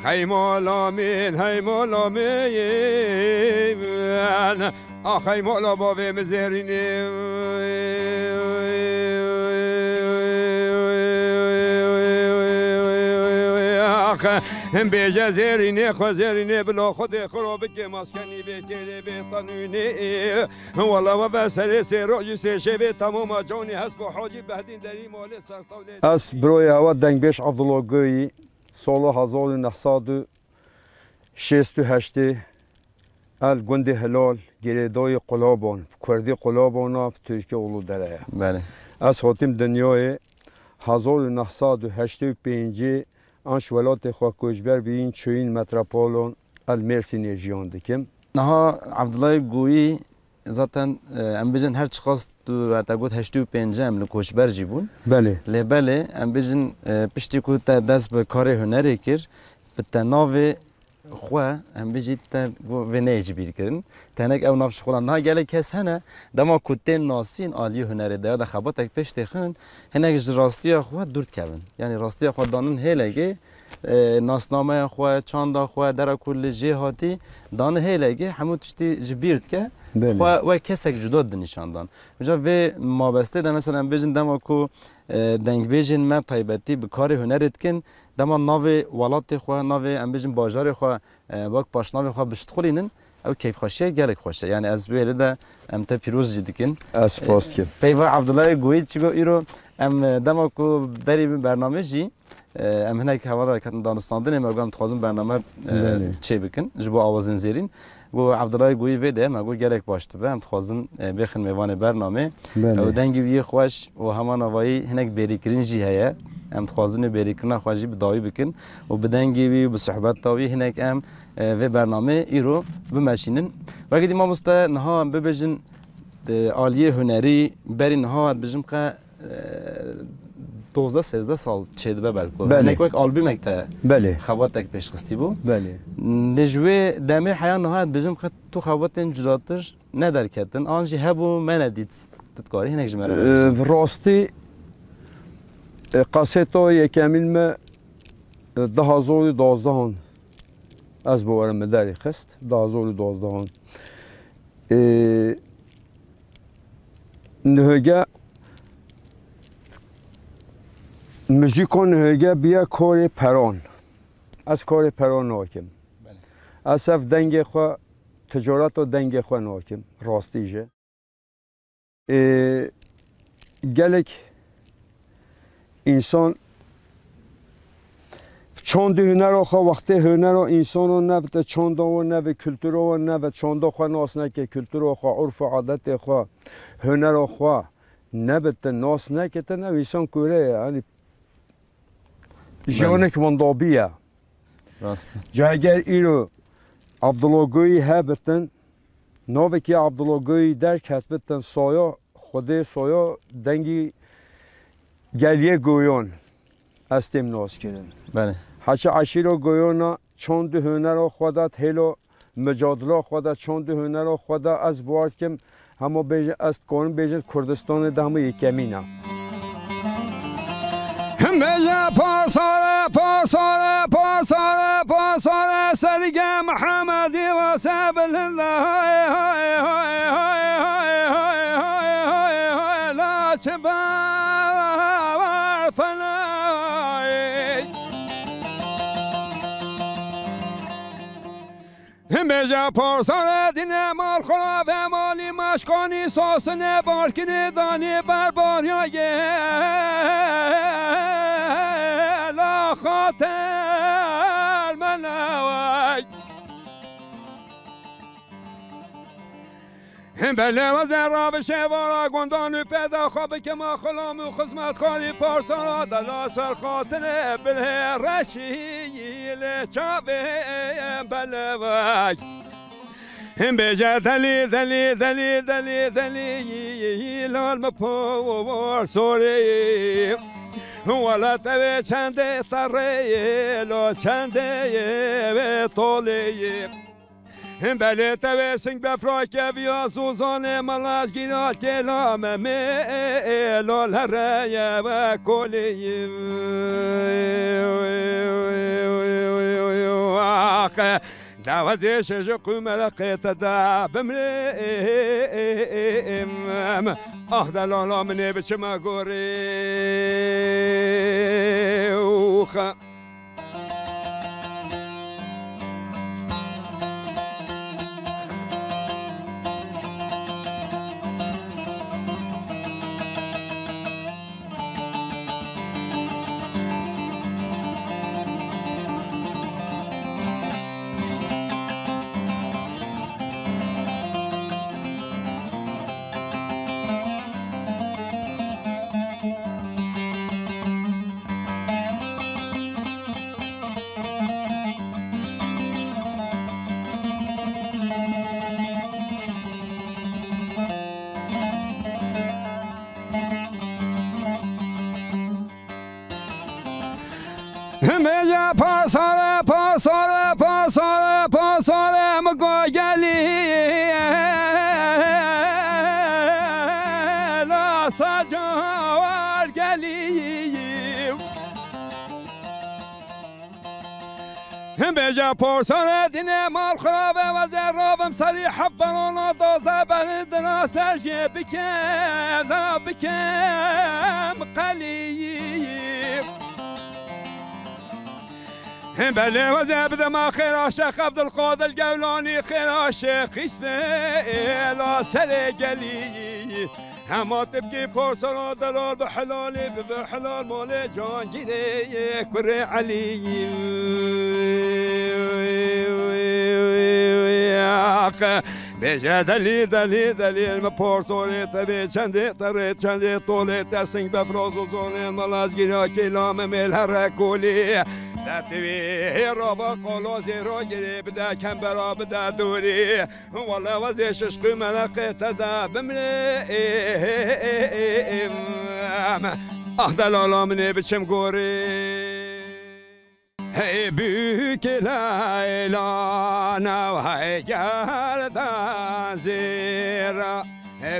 هی مولا من هی مولا من هی مولا بابی مزرینی هم بیجه زرینی خزرینی بلا خود خراب که مسکنی بیتیلی بیتنونی والله و بسری سراجی سشبه تمام جانی هست با حاجی بهدین دری مالی سرطولی از بروی هوا دنگ بیش عبدالله سال 1968 ال گند هلال گریدای قلابان کردی قلابان ترکیه اولو دره بله از هاتیم دنیای 1985 آنش ولات خواه کشبر به این چوین متروپولون المرسینی جیان دکم نها عبدالله گویی ذاتاً ام بیجن هر چی خواست تو تاگوت 85 ام کشبر جیبون بله بله ام بیجن پشتی کو تا دست به کار هنری کر به تناو خو ام بیجی تا ونیج بیر کرن تنک او نافش خلا نه گله کس هنه دما کوتن ناسین عالی هنری ده خبات یک پشت خن هنگ راستی خو دورت کبن یعنی راستی خو دانن هلگی ناسنامه خو چاندا خو در کل جهاتی دان هلگی همو تشتی جبیرت که خو و کسک جدا نشاندان جا و ما بسته ده مثلا بیجن دما کو دنگ بیجن ما تایبتی به کار هنرت کن دما ناو ولات خو ناو ام بیجن بازار خو باک پاشناو خو بشتخولینن او کیف خوشیه گلک خوشه یعنی از بیل ده ام تا پیروز جدیکن از پاست که پیوا عبدالله گویی چیگو ایرو ام دما کو بری برنامه جی ام هناك حوالا كان دانستاندن ما قام تخازن برنامه چه بکن جبو آوازن زیرین و عبدالله گویی ویده ما گو گلک باشت به هم تخازن بخن میوان برنامه و دنگی وی خوش و همان آوایی هناك بریکرین جی هیا ام تخازن بریکرین خواجی بدایی بکن و بدنگی وی بصحبت تاوی هناك ام و برنامه ایرو بمشینن و قدی ما مستا نها ببجن عالیه هنری بری نها بجم که 12-13 سال چید به بالکو نکوک آلبوم اکتا بله خوات اک پیش خستی بو بله نجوی دمی حیان نهاد بجم خد تو خوات جلاتر ندر کردن آنجی هبو من ندید تذکاری هنگ جمره راستی قصیتو یکمیل ما 2012 از بوارم مداری خست 2012 نهجا موزیکون هنگه بیا کار پران از کار پران ناکم از صف دنگ خو تجارت و دنگ خو ناکم راستیجه گلک انسان چند هنر خو وقتی هنر و انسان و نبت چند و نبت کلتور و نبت چند خو ناس نکه کلتور خو عرف و عادت خو هنر خو نبت ناس نکه تا نو انسان کوره یعنی جانك منضابية جاگر ایرو عبدالله گویی هبتن نوبکی عبدالله گویی درک هستن سایا خود سایا دنگی گلیه گویان استیم ناس کردن بله هرچه عشیرا گویانا چند هنر خودت هلو مجادله خودت چند هنر خودت از بوارد کم همه بیجن از کون بیجن کردستان دهمه یکمینه بجا پاساره پاساره پاساره پاساره سرگ محمدی و سبل الله های های های های های های های های لا چبار فنای بجا پاساره دین مال خراب مالی مشکانی ساسنه بارکنه دانی برباریای خاطر منوی بله و زراب شوارا گندان پیدا خواب که ما خلام و خدمت کاری پارسا دلا سر خاطر بله رشیل چابه بله وی بجا دلیل دلیل دلیل دلیل دلیل المپور سوری ولا تبي چنده طري لو چنده طولي بله تبي سنگ بفراك بيا سوزان ملاش گیرا کلام لو الهرية وكولي دعوة شجق ملقيت دابم أخذ لا مني بشما قوري ميا پاساره پاساره پاساره پاساره مگوگلی لا سجاور گلی ميا پاساره دین مال خرابه و زرابم سری حبران دوزه بردنا سرجی بکم بکم قلیب بله وزبد ما خير شيخ عبد القادر الجولاني خير شيخ اسمه لا سلقلي هما تبكي بورسل دلال بحلالي بحلال مولي جان جيري كري علي بيجا دليل ما بورسولي تبي چندي طريت چندي طولي تسنگ بفروزو زوني ملاز گيرا كلام مل هركولي تبي رابا قولو زيرو جري بدا كمبرا بدا دوري والله وزيش عشق ملقي تدا بملي دلالا مني بچم قوري هي büyük laylana vay gerdan zira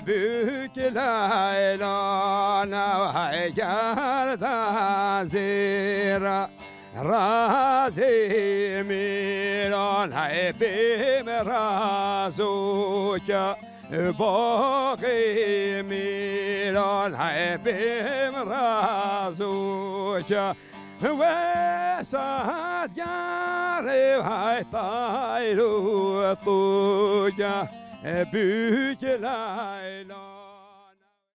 büyük laylana vay gerdan zira razı miran hay bim razuka باقی میران های بیم رازوکا و سادگاری های تایلو توکا بیک لیلا